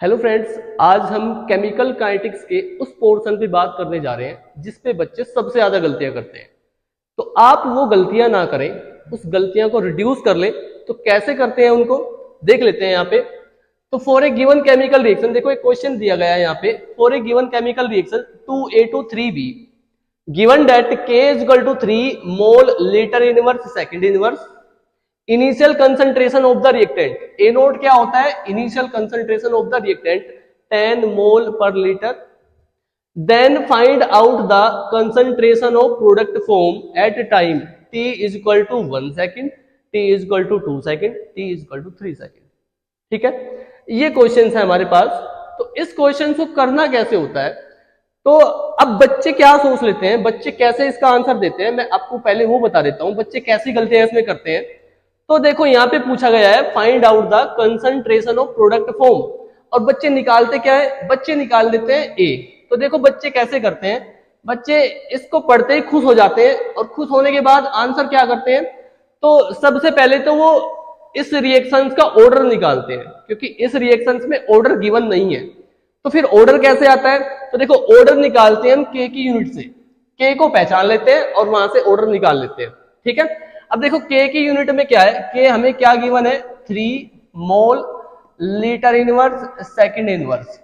Hello friends, आज हम chemical kinetics के उस पोर्शन पे बात करने जा रहे हैं जिस पे बच्चे सबसे ज्यादा गलतियां करते हैं। तो आप वो गलतियां ना करें, उस गलतियां को रिड्यूस कर लें। तो कैसे करते हैं उनको देख लेते हैं यहाँ पे। तो for a given chemical reaction, देखो एक क्वेश्चन दिया गया है यहाँ पे। For a given chemical reaction 2A to 3B given that K is equal to 3 mole litre inverse second inverse. Initial concentration of the reactant, A naught क्या होता है? Initial concentration of the reactant 10 mole per litre. Then find out the concentration of product form at time t is equal to 1 second, t is equal to 2 second, t is equal to 3 second. ठीक है, ये question है हमारे पास। तो इस question को करना कैसे होता है? तो अब बच्चे क्या सोच लेते हैं, बच्चे कैसे इसका आंसर देते हैं, मैं आपको पहले वो बता देता हूं बच्चे कैसी गलतियां इसमें करते हैं। तो देखो यहाँ पे पूछा गया है find out the concentration of product form, और बच्चे निकालते क्या है? बच्चे निकाल देते हैं ए। तो देखो बच्चे कैसे करते हैं, बच्चे इसको पढ़ते ही खुश हो जाते हैं, और खुश होने के बाद आंसर क्या करते हैं? तो सबसे पहले तो वो इस रिएक्शंस का ऑर्डर निकालते हैं, क्योंकि इस रिएक्शंस में ऑर्डर गिवन नहीं है। तो फिर ऑर्डर कैसे आता है? तो देखो ऑर्डर निकालते हैं हम के की यूनिट से, के को पहचान लेते हैं और वहां से ऑर्डर निकाल लेते हैं। ठीक है, अब देखो के की यूनिट में क्या है, के हमें क्या गिवन है? 3 mole litre inverse second inverse.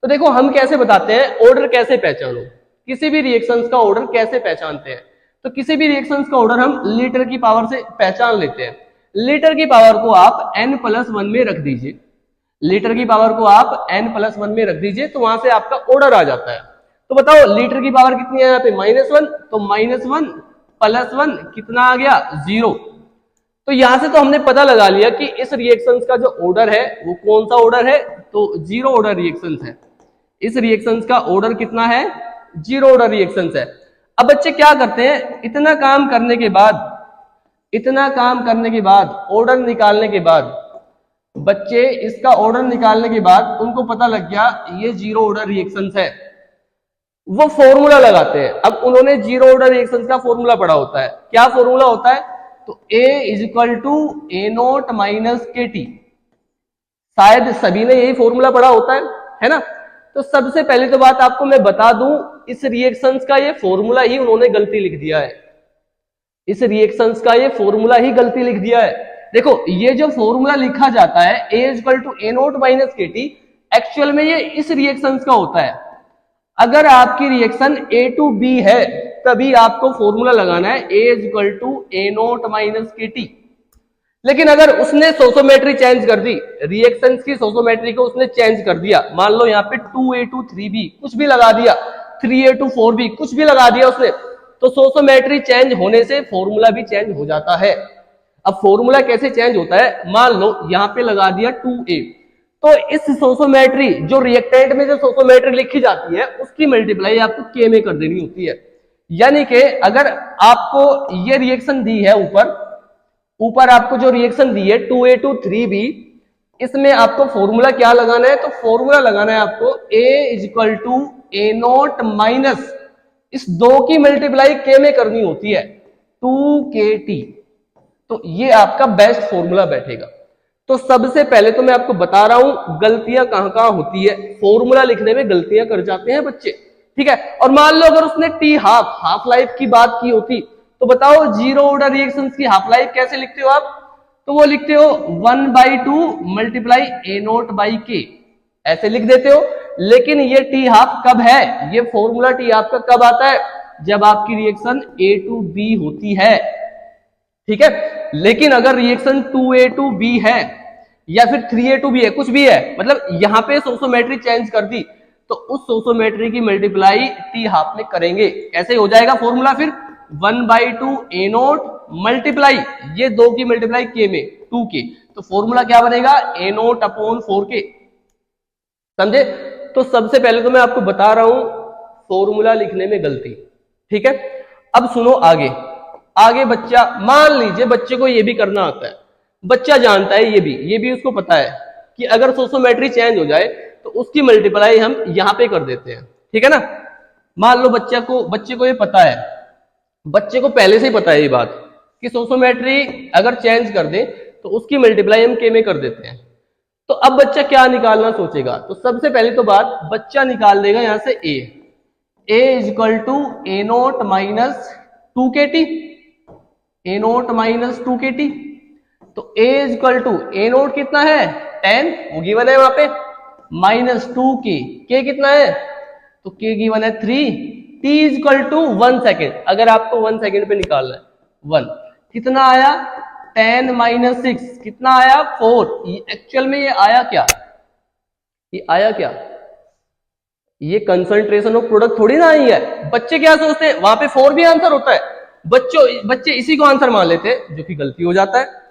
तो देखो हम कैसे बताते हैं ऑर्डर कैसे पहचानो, किसी भी रिएक्शंस का ऑर्डर कैसे पहचानते हैं? तो किसी भी रिएक्शंस का ऑर्डर हम लीटर की पावर से पहचान लेते हैं। लीटर की पावर को आप n+1 में रख दीजिए, लीटर की पावर को आप n+1 में रख दीजिए, तो वहां से आपका ऑर्डर आ जाता है। तो बताओ लीटर की पावर कितनी है यहाँ पे? -1, तो -1 + 1 कितना आ गया? 0। तो यहां से तो हमने पता लगा लिया कि इस रिएक्शंस का जो ऑर्डर है वो कौन सा ऑर्डर है? तो 0 ऑर्डर रिएक्शंस है। इस रिएक्शंस का ऑर्डर कितना है? 0 ऑर्डर रिएक्शंस है। अब बच्चे क्या करते हैं, इतना काम करने के बाद, इतना काम करने के बाद, ऑर्डर निकालने के बाद, बच्चे इसका ऑर्डर निकालने के बाद उनको पता लग गया ये 0 ऑर्डर रिएक्शंस है, वो फॉर्मूला लगाते हैं। अब उन्होंने 0 ऑर्डर रिएक्शंस का फॉर्मूला पढ़ा होता है। क्या फॉर्मूला होता है? तो A is equal to A0 minus KT। शायद सभी ने यही फॉर्मूला पढ़ा होता है ना? तो सबसे पहले तो बात आपको मैं बता दूं, इस रिएक्शंस का ये फॉर्मूला ही उन्होंने गलती लिख दिया है। इस रिएक्शंस का ये फॉर्मूला ही गलती लिख दिया है। देखो ये जो फॉर्मूला लिखा जाता है A is equal to A0 minus KT, actual में ये इस रिएक्शंस का होता है। अगर आपकी रिएक्शन A to B है तभी आपको फॉर्मूला लगाना है A is equal to A0 minus KT। लेकिन अगर उसने सोसोमेट्री चेंज कर दी, रिएक्शंस की सोसोमेट्री को उसने चेंज कर दिया, मान लो यहाँ पे 2A to 3B कुछ भी लगा दिया, 3A to 4B कुछ भी लगा दिया उसने, तो सोसोमेट्री चेंज होने से फॉर्मूला भी चेंज हो जाता है। अब फॉर्मूला कैसे चेंज होता है? मान लो यहाँ पे लगा दिया 2A, तो इस सोसोमेट्री जो रिएक्टेंट में जो सोसोमेट्री लिखी जाती है उसकी मल्टीप्लाई आपको के में कर देनी होती है। यानी कि अगर आपको ये रिएक्शन दी है, ऊपर आपको जो रिएक्शन दी है 2A to 3B, इसमें आपको फॉर्मूला क्या लगाना है? तो फॉर्मूला लगाना है आपको A is equal to A0 minus इस 2 की मल्टीप्लाई के में करनी होती है 2KT। तो ये आपका बेस्ट फॉर्मूला बैठेगा। तो सबसे पहले तो मैं आपको बता रहा हूं गलतियां कहां होती है, फॉर्मूला लिखने में गलतियां कर जाते हैं बच्चे। ठीक है, और मान लो अगर उसने T हाफ लाइफ की बात की होती, तो बताओ 0 ऑर्डर रिएक्शंस की हाफ लाइफ कैसे लिखते हो आप? तो वो लिखते हो 1/2 मल्टीप्लाई A0/K, ऐसे लिख देते हो। लेकिन ये T हाफ कब है? ये फॉर्मूला T हाफ का कब आता है? जब आपकी रिएक्शन A to B होती है। ठीक है, लेकिन अगर रिएक्शन 2A to B है या फिर 3A to B है, कुछ भी है, मतलब यहां पे सोसोमेट्री चेंज कर दी, तो उस सोसोमेट्री की मल्टीप्लाई T हाफ में करेंगे। कैसे हो जाएगा फॉर्मूला? फिर 1/2 A0 मल्टीप्लाई ये 2 की मल्टीप्लाई K में 2K, तो फॉर्मूला क्या बनेगा? A0/4K। समझे? तो सबसे पहले तो मैं आपको बता रहा हूं फॉर्मूला लिखने में गलती। ठीक है, अब सुनो आगे बच्चा, मान लीजिए बच्चे को ये भी करना आता है, बच्चा जानता है ये भी उसको पता है कि अगर सोसोमेट्री चेंज हो जाए तो उसकी मल्टीप्लाई हम यहां पे कर देते हैं। ठीक है ना? मान लो बच्चे को ये पता है, बच्चे को पहले से ही पता है ये बात कि सोसोमेट्री अगर चेंज कर दे तो उसकी मल्टीप्लाई हम के में कर देते हैं। तो अब बच्चा क्या निकालना सोचेगा, तो सबसे पहले तो बात बच्चा निकाल देगा यहां से a is equal to A naught minus 2 kT, a naught minus 2 kT। तो a is equal to A naught कितना है 10, वो गिवन है वहां पे, माइनस 2 के कितना है, तो के गिवन है 3, t is equal to 1 second. अगर आपको 1 सेकेंड पे निकालना है 1, कितना आया 10 माइनस 6 कितना आया 4। एक्चुअल में ये आया क्या, ये आया क्या, ये कंसंट्रेशन ऑफ प्रोडक्ट थोड़ी ना आई है। बच्चे क्या सोचते हैं वहां पे 4 भी आंसर होता है, बच्चे इसी को आंसर मान लेते हैं, जो कि गलती हो जाता है।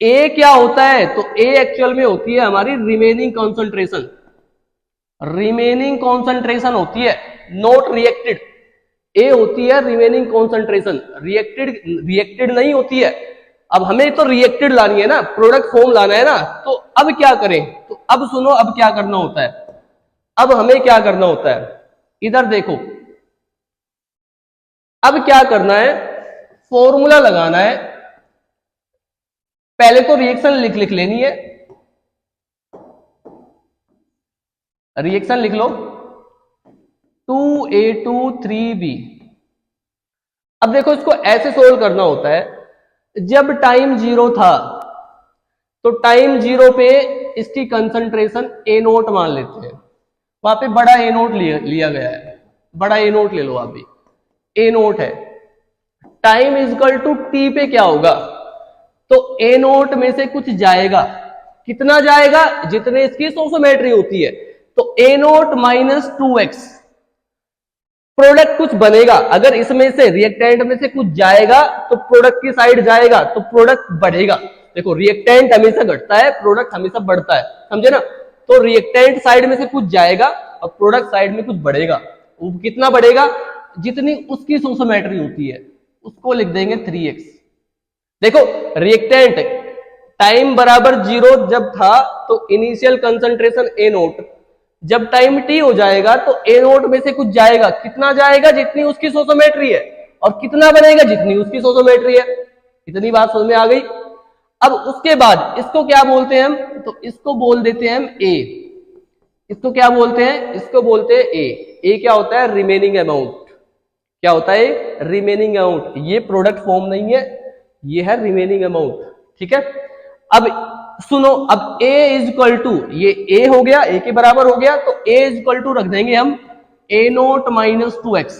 ए क्या होता है, तो ए एक्चुअल में होती है हमारी रिमेनिंग कॉन्सेंट्रेशन, रिमेनिंग कॉन्सेंट्रेशन होती है, नॉट रिएक्टेड। ए होती है रिमेनिंग कॉन्सेंट्रेशन, रिएक्टेड नहीं होती है। अब हमें तो रिएक्टेड लानी है ना, प्रोडक्ट फॉर्म लाना है ना, तो अब क्या करें, तो अब सुनो अब क्या करना होता है, अब हमें क्या करना होता है, इधर देखो, अब क्या करना है, फॉर्मूला लगाना है। पहले तो रिएक्शन लिख लेनी है, रिएक्शन लिख लो 2A23B। अब देखो इसको ऐसे सोल्व करना होता है, जब टाइम 0 था तो टाइम 0 पे इसकी कंसंट्रेशन ए नोट मान लेते हैं, वहां पे बड़ा ए नोट लिया गया है, बड़ा ए नोट ले लो, आप भी ए नोट है। टाइम इजकल टू टी पे क्या होगा, तो ए नोट में से कुछ जाएगा, कितना जाएगा, जितने इसकी सोसोमेट्री होती है, तो ए नोट माइनस 2x, प्रोडक्ट कुछ बनेगा। अगर इसमें से रिएक्टेंट में से कुछ जाएगा तो प्रोडक्ट की साइड जाएगा, तो प्रोडक्ट बढ़ेगा। देखो रिएक्टेंट हमेशा घटता है, प्रोडक्ट हमेशा बढ़ता है, समझे ना। तो रिएक्टेंट साइड में से कुछ जाएगा और प्रोडक्ट साइड में कुछ बढ़ेगा। वो कितना बढ़ेगा, जितनी उसकी सोसोमेट्री होती है, उसको लिख देंगे 3x। देखो रिएक्टेंट टाइम बराबर 0 जब था तो इनिशियल कंसंट्रेशन ए नोट, जब टाइम टी हो जाएगा तो ए नोट में से कुछ जाएगा, कितना जाएगा, जितनी उसकी सोसोमेट्री है, और कितना बनेगा, जितनी उसकी सोसोमेट्री है। इतनी बात समझ में आ गई। अब उसके बाद इसको क्या बोलते हैं हम, तो इसको बोल देते हैं हम ए। इसको क्या बोलते हैं, इसको बोलते हैं ए क्या होता है, रिमेनिंग अमाउंट। क्या होता है, रिमेनिंग अमाउंट। ये प्रोडक्ट फॉर्म नहीं है, ये है रिमेनिंग अमाउंट, ठीक है। अब सुनो, अब a इज इक्वल टू, ये a हो गया, a के बराबर हो गया, तो a इज इक्वल टू रख देंगे हम a नोट माइनस 2x।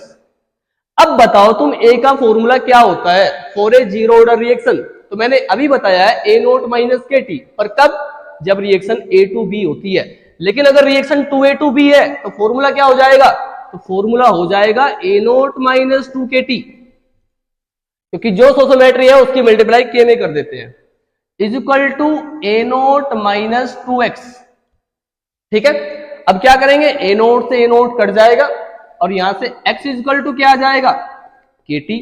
अब बताओ तुम a का फॉर्मूला क्या होता है for a zero order reaction, तो मैंने अभी बताया है a नोट माइनस kt, पर कब, जब रिएक्शन a टू b होती है। लेकिन अगर रिएक्शन 2a टू b है तो फॉर्मूला क्या हो जाएगा, तो फॉर्मूला हो जाएगा a नोट माइनस 2kt, क्योंकि जो सोसोमेट्री है उसकी मल्टीप्लाई k में कर देते हैं, is equal to A naught minus 2x। ठीक है, अब क्या करेंगे, ए नोट से ए नोट कट जाएगा और यहां से x इज इक्वल टू क्या आ जाएगा, kt।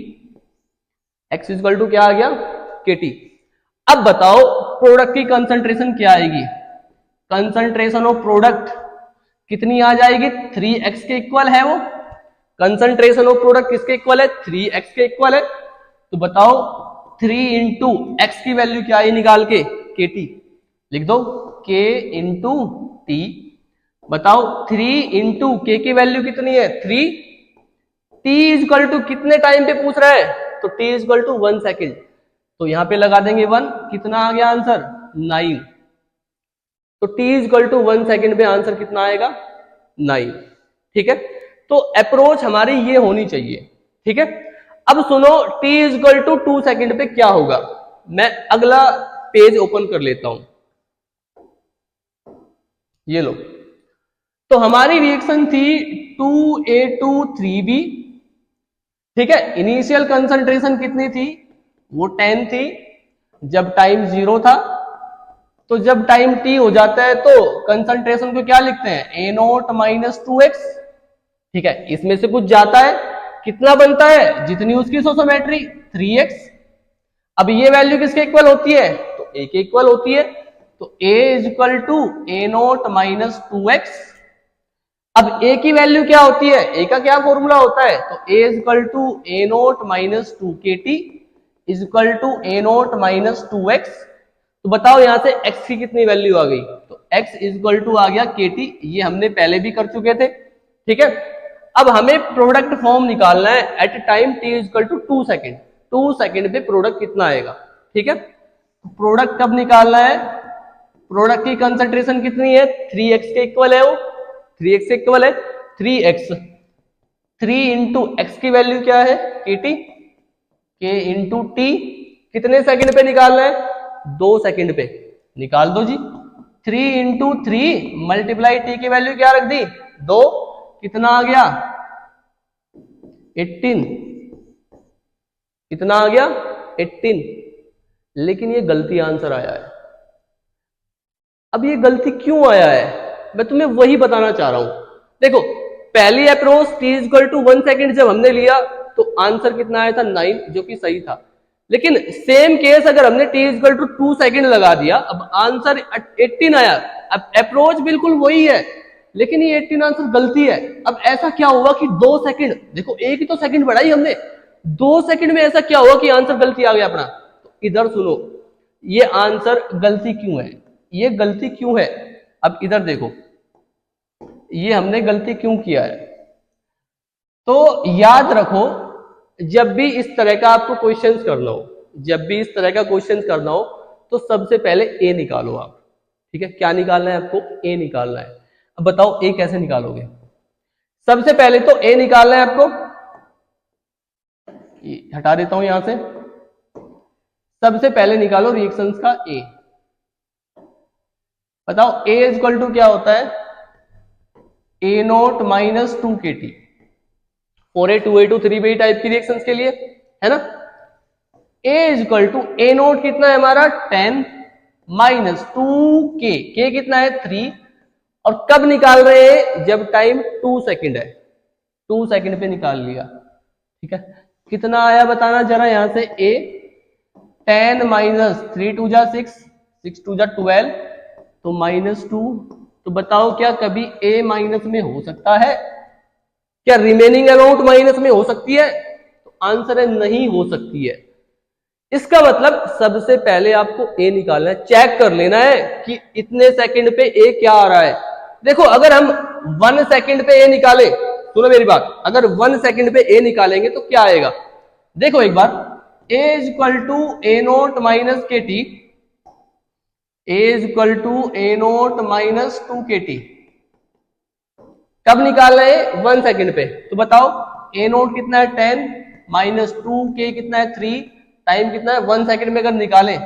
x is equal to क्या आ गया, kt। अब बताओ प्रोडक्ट की कंसंट्रेशन क्या आएगी, कंसंट्रेशन ऑफ प्रोडक्ट कितनी आ जाएगी, 3x के इक्वल है वो। कंसंट्रेशन ऑफ प्रोडक्ट किसके इक्वल है, 3x के इक्वल है। तो बताओ 3 इंटू एक्स की वैल्यू क्या है, निकाल के kt लिख दो, k इंटू टी। बताओ 3 इंटू के की वैल्यू कितनी है, 3। t इज इक्वल टू कितने टाइम पे पूछ रहा है, तो t is equal to 1 second, तो यहां पे लगा देंगे 1। कितना आ गया आंसर, 9। तो t is equal to 1 second पे आंसर कितना आएगा, 9। ठीक है, तो अप्रोच हमारी ये होनी चाहिए। ठीक है, अब सुनो t is equal to 2 second पे क्या होगा। मैं अगला पेज ओपन कर लेता हूं, ये लो। तो हमारी रिएक्शन थी 2A23B। ठीक है, इनिशियल कंसंट्रेशन कितनी थी, वो 10 थी जब टाइम 0 था। तो जब टाइम t हो जाता है तो कंसंट्रेशन को क्या लिखते हैं, ए नोट माइनस 2x। ठीक है, इसमें से कुछ जाता है, कितना बनता है, जितनी उसकी सोसोमेट्री 3x। अब ये वैल्यू किसके इक्वल होती है, तो a के इक्वल होती है। तो a is equal to A naught minus 2x। अब a की वैल्यू क्या होती है, a का क्या फॉर्मूला होता है, तो a is equal to A naught minus 2kt is equal to A naught minus 2x। तो बताओ यहां से x की कितनी वैल्यू आ गई, x इक्वल टू आ गया kt, ये हमने पहले भी कर चुके थे, ठीक है। अब हमें प्रोडक्ट फॉर्म निकालना है at time t equal to 2 second. 2 second पे प्रोडक्ट कितना आएगा, ठीक है। प्रोडक्ट कब निकालना है, प्रोडक्ट की कंसंट्रेशन कितनी है, 3x के इक्वल है, वो 3x के इक्वल है, 3x 3 इंटू एक्स की वैल्यू क्या है kt, k इंटू टी, कितने सेकंड पे निकालना है, 2 सेकंड पे, निकाल दो जी। 3 इंटू 3 मल्टीप्लाई टी की वैल्यू क्या रख दी 2, कितना आ गया 18, कितना आ गया 18। लेकिन ये गलती आंसर आया है। अब ये गलती क्यों आया है, मैं तुम्हें वही बताना चाह रहा हूं। देखो पहली approach t equal to 1 second जब हमने लिया तो आंसर कितना आया था 9, जो कि सही था। लेकिन सेम केस अगर हमने t इक्वल टू 2 सेकेंड लगा दिया, अब आंसर 18 आया। अब अप्रोच बिल्कुल वही है, लेकिन ये 18 आंसर गलती है। अब ऐसा क्या हुआ कि 2 सेकेंड, देखो एक ही तो सेकेंड बढ़ाई हमने, 2 सेकेंड में ऐसा क्या हुआ कि आंसर गलती आ गया अपना। तो इधर सुनो, ये आंसर गलती क्यों है, ये गलती क्यों है। अब इधर देखो, ये हमने गलती क्यों किया है। तो याद रखो, जब भी इस तरह का आपको क्वेश्चंस करना हो, जब भी इस तरह का क्वेश्चंस करना हो, तो सबसे पहले ए निकालो आप, ठीक है। क्या निकालना है आपको, ए निकालना है। अब बताओ ए कैसे निकालोगे। सबसे पहले तो ए निकालना है आपको, हटा देता हूं यहां से। सबसे पहले निकालो रिएक्शंस का ए। बताओ ए इक्वल टू क्या होता है, a naught minus 2 kt, 4a 2a2 3b type की रिएक्शंस के लिए, है ना। a equal to A naught कितना है हमारा 10 माइनस 2k, k कितना है 3, और कब निकाल रहे हैं, जब टाइम 2 सेकेंड है, 2 सेकेंड पे निकाल लिया, ठीक है। कितना आया बताना जरा यहां से, a 10 माइनस 3 2 जा 6, 6 2 जा 12, तो -2। तो बताओ क्या कभी a माइनस में हो सकता है, क्या रिमेनिंग अमाउंट माइनस में हो सकती है। तो आंसर है नहीं हो सकती है। इसका मतलब सबसे पहले आपको a निकालना है, चेक कर लेना है कि इतने सेकंड पे a क्या आ रहा है। देखो अगर हम 1 सेकंड पे a निकाले, सुनो मेरी बात, अगर 1 सेकंड पे a निकालेंगे तो क्या आएगा, देखो एक बार, a equal to A naught minus k t, a equal to A naught minus 2 kt, कब निकालना है 1 सेकंड पे। तो बताओ ए नोट कितना है 10 माइनस 2k कितना है 3, टाइम कितना है 1 सेकंड में अगर निकालें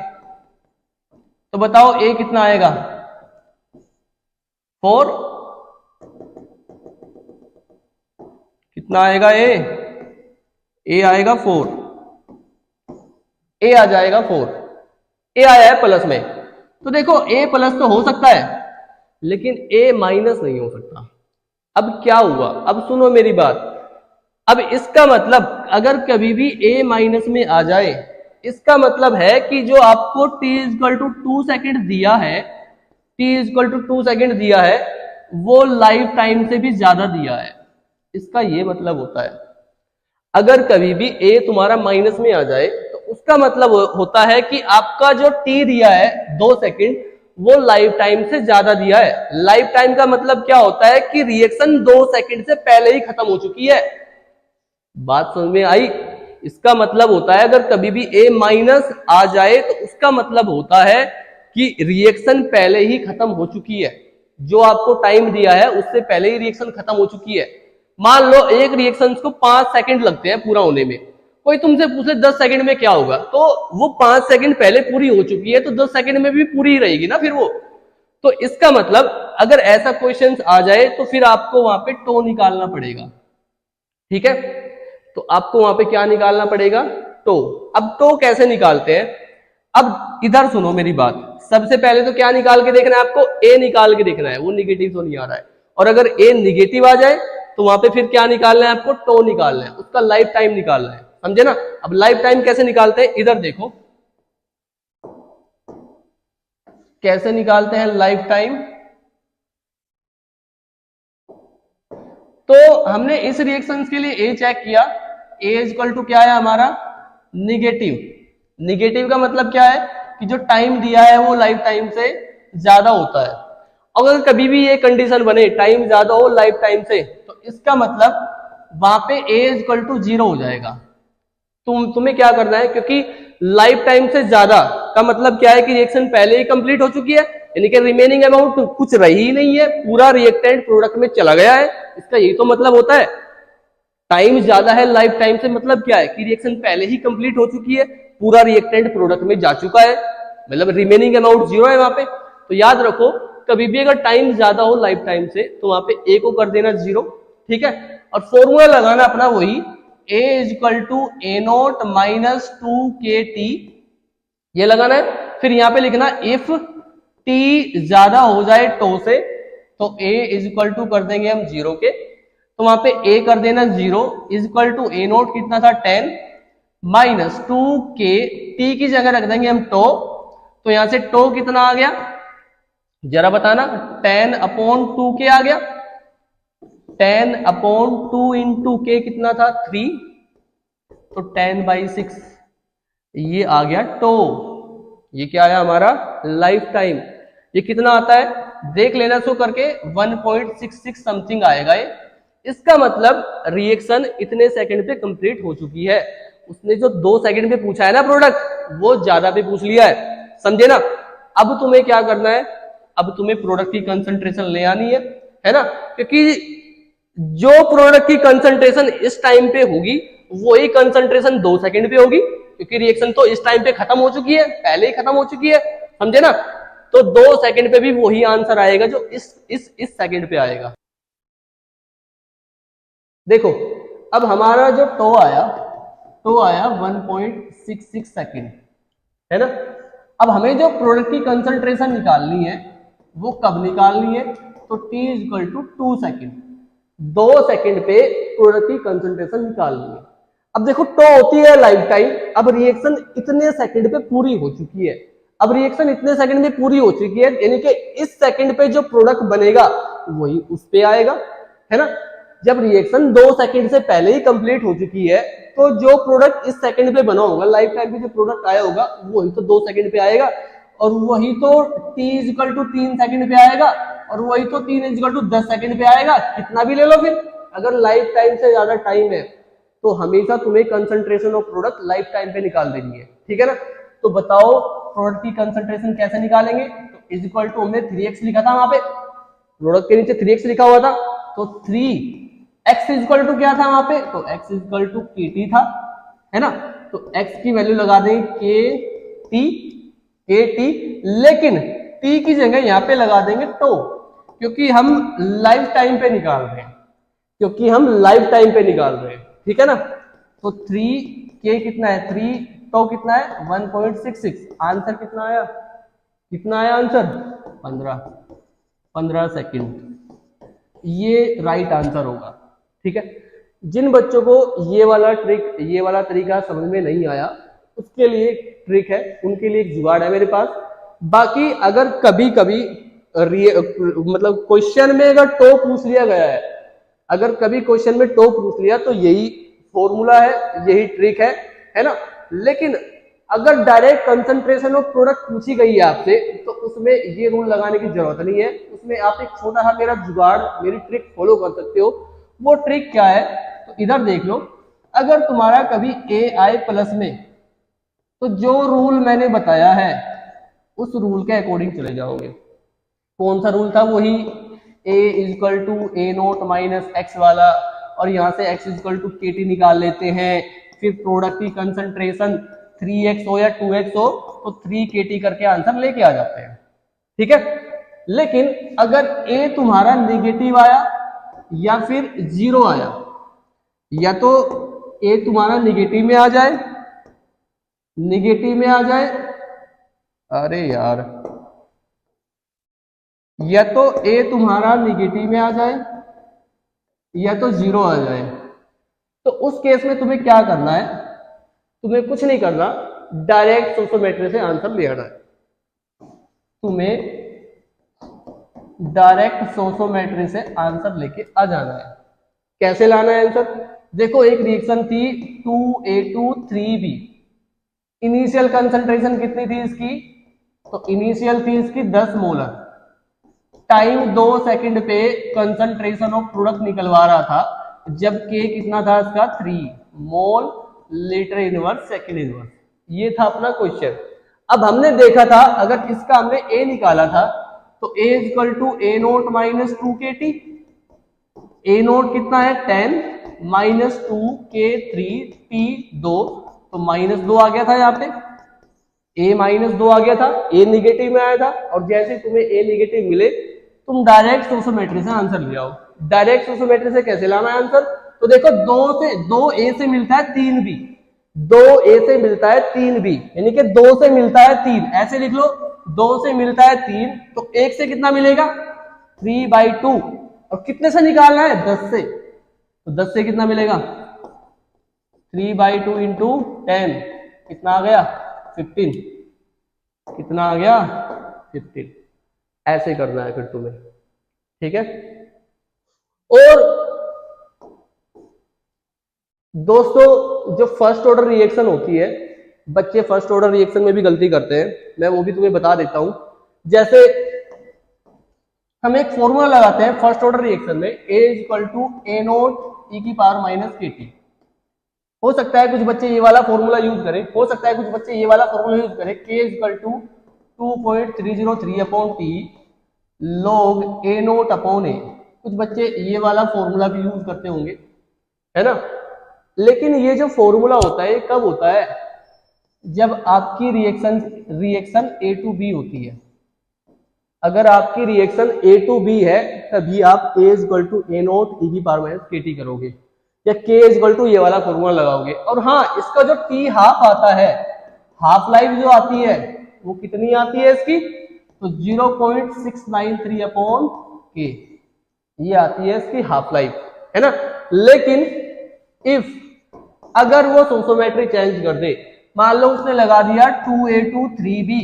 तो बताओ ए कितना आएगा 4, कितना आएगा ए आएगा 4, ए आ जाएगा 4, ए आया है प्लस में। तो देखो ए प्लस तो हो सकता है, लेकिन ए माइनस नहीं हो सकता। अब क्या हुआ, अब सुनो मेरी बात। अब इसका मतलब अगर कभी भी a माइनस में आ जाए, इसका मतलब है कि जो आपको t इक्वल टू 2 सेकेंड दिया है, t इक्वल टू 2 सेकेंड दिया है, वो लाइफ टाइम से भी ज्यादा दिया है। इसका ये मतलब होता है अगर कभी भी a तुम्हारा माइनस में आ जाए, तो उसका मतलब होता है कि आपका जो t दिया है 2 सेकेंड, वो लाइफ टाइम से ज्यादा दिया है। लाइफ टाइम का मतलब क्या होता है कि रिएक्शन 2 सेकंड से पहले ही खत्म हो चुकी है। बात समझ में आई। इसका मतलब होता है अगर कभी भी a माइनस आ जाए तो उसका मतलब होता है कि रिएक्शन पहले ही खत्म हो चुकी है, जो आपको टाइम दिया है उससे पहले ही रिएक्शन खत्म हो चुकी है। मान लो एक रिएक्शन को 5 सेकंड लगते हैं पूरा होने में, कोई तुमसे पूछे 10 सेकंड में क्या होगा, तो वो 5 सेकंड पहले पूरी हो चुकी है, तो 10 सेकंड में भी पूरी ही रहेगी ना फिर वो। तो इसका मतलब अगर ऐसा क्वेश्चन आ जाए तो फिर आपको वहां पे टो निकालना पड़ेगा, ठीक है। तो आपको वहां पे क्या निकालना पड़ेगा, टो। अब टो कैसे निकालते हैं, अब इधर सुनो मेरी बात। सबसे पहले तो क्या निकाल के देखना है आपको, ए निकाल के देखना है, वो निगेटिव तो नहीं आ रहा है। और अगर ए निगेटिव आ जाए तो वहां पे फिर क्या निकालना है आपको, टो निकालना है, उसका लाइफ टाइम निकालना है, समझे ना। अब लाइफ टाइम कैसे निकालते हैं, इधर देखो कैसे निकालते हैं लाइफ टाइम। तो हमने इस रिएक्शंस के लिए ए चेक किया, ए इक्वल टू क्या है हमारा निगेटिव। निगेटिव का मतलब क्या है कि जो टाइम दिया है वो लाइफ टाइम से ज्यादा होता है। अगर कभी भी ये कंडीशन बने टाइम ज्यादा हो लाइफ टाइम से, तो इसका मतलब वहां पे A इक्वल टू 0 हो जाएगा। तुम्हें क्या करना है, क्योंकि लाइफ टाइम से ज्यादा का मतलब क्या है कि रिएक्शन पहले ही कंप्लीट हो चुकी है, यानी कि रिमेनिंग अमाउंट कुछ रही ही नहीं है, पूरा रिएक्टेंट प्रोडक्ट में चला गया है। इसका यही तो मतलब होता है। टाइम ज्यादा है लाइफ टाइम से मतलब क्या है कि रिएक्शन पहले ही कंप्लीट हो चुकी है, पूरा रिएक्टेंट प्रोडक्ट में जा चुका है, मतलब रिमेनिंग अमाउंट 0 है वहां पे। तो याद रखो, कभी भी अगर टाइम ज्यादा हो लाइफ टाइम से तो वहां पे A को कर देना 0, ठीक है। और फॉर्मूला लगाना अपना वही A is equal to A naught minus 2KT, ये लगाना है। फिर यहां पे लिखना इफ T ज्यादा हो जाए टो से, तो A इज इक्वल टू कर देंगे हम 0 के, तो वहां पे A कर देना 0 is equal to A naught कितना था 10 माइनस 2K, T की जगह रख देंगे हम टो, तो यहां से टो कितना आ गया जरा बताना, 10 अपॉन 2K आ गया, 10 अपॉन 2 इंटू K कितना था 3, तो 10/6 ये आ गया टो। ये क्या आया हमारा लाइफ टाइम। ये कितना आता है देख लेना, सो करके 1.66 समथिंग आएगा ये। इसका मतलब रिएक्शन इतने सेकंड पे कंप्लीट हो चुकी है। उसने जो 2 सेकंड पे पूछा है ना प्रोडक्ट, वो ज्यादा पे पूछ लिया है, समझे ना। अब तुम्हें क्या करना है, अब तुम्हें प्रोडक्ट की कंसंट्रेशन ले आनी है ना, क्योंकि जो प्रोडक्ट की कंसंट्रेशन इस टाइम पे होगी वही कंसंट्रेशन 2 सेकंड पे होगी, क्योंकि रिएक्शन तो इस टाइम पे खत्म हो चुकी है, पहले ही खत्म हो चुकी है, समझे ना। तो 2 सेकंड पे भी वही आंसर आएगा जो इस सेकंड पे आएगा। देखो अब हमारा जो टो आया 1.66 सेकंड, है ना। अब हमें जो प्रोडक्ट की कंसंट्रेशन निकालनी है वो कब निकालनी है, तो T is equal to 2 second, 2 second पे प्रोडक्ट की कंसंट्रेशन निकालनी है। अब देखो टो होती है लाइफ टाइम, अब रिएक्शन इतने सेकंड पे पूरी हो चुकी है, अब रिएक्शन इतने सेकंड में पूरी हो चुकी है, यानी कि इस सेकंड पे जो प्रोडक्ट बनेगा वही उस पे आएगा, है ना। जब रिएक्शन 2 सेकंड से पहले ही कंप्लीट हो चुकी है, तो जो प्रोडक्ट इस सेकंड पे बना होगा, लाइफ टाइम पे जो प्रोडक्ट आया होगा वही तो 2 सेकंड पे आएगा, और वही तो T is equal to 3 second पे आएगा, और वही तो 3 इज इक्वल टू 10 सेकंड पे आएगा। कितना भी ले लो फिर, अगर लाइफ टाइम से ज्यादा टाइम है तो हमेशा तुम्हें concentration of product life time पे निकाल देनी है, ठीक है ना। तो बताओ प्रोडक्ट की कंसंट्रेशन कैसे निकालेंगे, तो इज इक्वल टू हमने 3x लिखा था वहां पे, प्रोडक्ट के नीचे 3x लिखा हुआ था, तो 3x इज इक्वल टू क्या था वहां पे, तो x is equal to KT था, है ना। तो x की वैल्यू लगा देंगे KT, लेकिन T की जगह यहाँ पे लगा देंगे टो, क्योंकि हम लाइफ टाइम पे निकाल रहे हैं, ठीक है ना। तो 3K कितना है 3, टो कितना है 1.66, आंसर कितना आया आंसर 15 सेकंड, ये राइट आंसर होगा, ठीक है। जिन बच्चों को ये वाला तरीका समझ में नहीं आया, उसके लिए एक ट्रिक है, उनके लिए एक जुगाड़ है मेरे पास। बाकी अगर कभी मतलब क्वेश्चन में अगर टो पूछ लिया गया है, अगर कभी क्वेश्चन में टो पूछ लिया तो यही फॉर्मूला है, यही ट्रिक है ना। लेकिन अगर डायरेक्ट कंसंट्रेशन ऑफ प्रोडक्ट पूछी गई है आपसे, तो उसमें ये रूल लगाने की जरूरत नहीं है, उसमें आप एक छोटा सा मेरा जुगाड़, मेरी ट्रिक फॉलो कर सकते हो। वो ट्रिक क्या है, तो इधर देख लो, अगर तुम्हारा कभी AI प्लस में, तो जो रूल मैंने बताया है उस रूल के अकॉर्डिंग चले जाओगे। कौन सा रूल था, वही A is equal to A naught minus x वाला, और यहां से x is equal to KT निकाल लेते हैं, फिर प्रोडक्ट की कंसंट्रेशन 3x हो या 2x हो तो 3KT करके आंसर लेके आ जाते हैं, ठीक है। लेकिन अगर A तुम्हारा नेगेटिव आया या फिर 0 आया, या तो A तुम्हारा नेगेटिव में आ जाए, अरे यार, या तो A तुम्हारा नेगेटिव में आ जाए या तो 0 आ जाए, तो उस केस में तुम्हें क्या करना है, तुम्हें कुछ नहीं करना, डायरेक्ट सोर्सोमेट्री से आंसर ले आना है। तुम्हें डायरेक्ट सोर्सोमेट्री से आंसर लेके आ जाना है। कैसे लाना है आंसर, देखो एक रिएक्शन थी 2A2 3B, इनिशियल कंसंट्रेशन कितनी थी इसकी, तो इनिशियल थी इसकी 10 मोलर, टाइम 2 सेकंड पे कंसंट्रेशन ऑफ प्रोडक्ट निकलवा रहा था, जब के कितना था इसका 3 mole litre inverse second inverse. ये था अपना क्वेश्चन। अब हमने देखा था अगर इसका हमने ए निकाला था तो a equal to A naught minus 2 k T. A naught कितना है 10 माइनस 2 के 3 टी 2, तो -2 आ गया था यहाँ पे, ए -2 आ गया था, ए निगेटिव में आया था। और जैसे तुम्हें ए निगेटिव मिले तुम डायरेक्ट सोर्सोमेट्री से आंसर ले आओ। डायरेक्ट सोर्सोमेट्री से कैसे लाना है आंसर? तो देखो 2 ए से मिलता है 3 बी, 2 ए से मिलता है 3 बी, यानी कि 2 से मिलता है 3, ऐसे लिख लो 2 से मिलता है 3, तो 1 से कितना मिलेगा 3/2, और कितने से निकालना है 10 से, तो 10 से कितना मिलेगा 3/2 इंटू 10 कितना आ गया 15, कितना आ गया 15। ऐसे करना है फिर तुम्हें, ठीक है। और दोस्तों जो फर्स्ट ऑर्डर रिएक्शन होती है, बच्चे फर्स्ट ऑर्डर रिएक्शन में भी गलती करते हैं, मैं वो भी तुम्हें बता देता हूं। जैसे हम एक फॉर्मूला लगाते हैं फर्स्ट ऑर्डर रिएक्शन में, A equal to A naught e की पावर माइनस के टी। हो सकता है कुछ बच्चे ये वाला फॉर्मूला यूज करें, हो सकता है कुछ बच्चे ये वाला फॉर्मूला यूज करें, K equal to 2.303 upon t log a naught upon a. कुछ बच्चे ये वाला फॉर्मूला भी यूज करते होंगे, है ना। लेकिन ये जो फॉर्मूला होता है कब होता है, जब आपकी रिएक्शन A to B होती है। अगर आपकी रिएक्शन A to B है तभी आप A equal to A naught e की पावर माइनस के टी करोगे, या K इक्वल टू ये वाला फॉर्मूला लगाओगे। और हाँ, इसका जो T हाफ आता है, हाफ लाइफ जो आती है वो कितनी आती है इसकी, तो 0.693 अपॉन के, ये आती है इसकी हाफ लाइफ, है ना। लेकिन इफ अगर वो सोसोमेट्री चेंज कर दे, मान लो उसने लगा दिया 2A to 3B,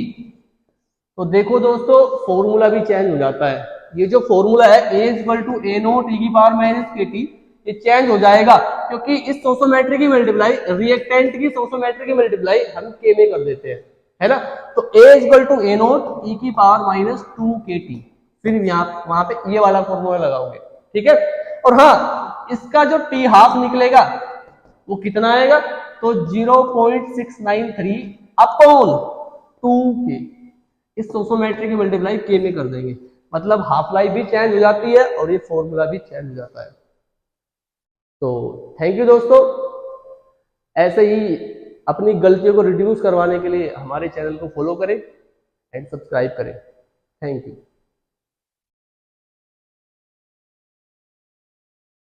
तो देखो दोस्तों फॉर्मूला भी चेंज हो जाता है। ये जो फॉर्मूला है A equal to A naught e की पावर माइनस के टी, ये चेंज हो जाएगा क्योंकि इस सोसोमेट्री की मल्टीप्लाई, रिएक्टेंट की सोसोमेट्री की मल्टीप्लाई हम के में कर देते हैं, है ना। तो A equal to A naught e की पावर माइनस 2 के टी, फिर वहां पे ये वाला फॉर्मूला लगाओगे, ठीक है। और हाँ, इसका जो टी हाफ निकलेगा वो कितना आएगा, तो 0.693 अपॉन 2 के, इस सोसोमेट्री की मल्टीप्लाई के में कर देंगे, मतलब हाफ लाइफ भी चेंज हो जाती है और ये फॉर्मूला भी चेंज हो जाता है। तो थैंक यू दोस्तों, ऐसे ही अपनी गलतियों को रिड्यूस करवाने के लिए हमारे चैनल को फॉलो करें एंड सब्सक्राइब करें। Thank you.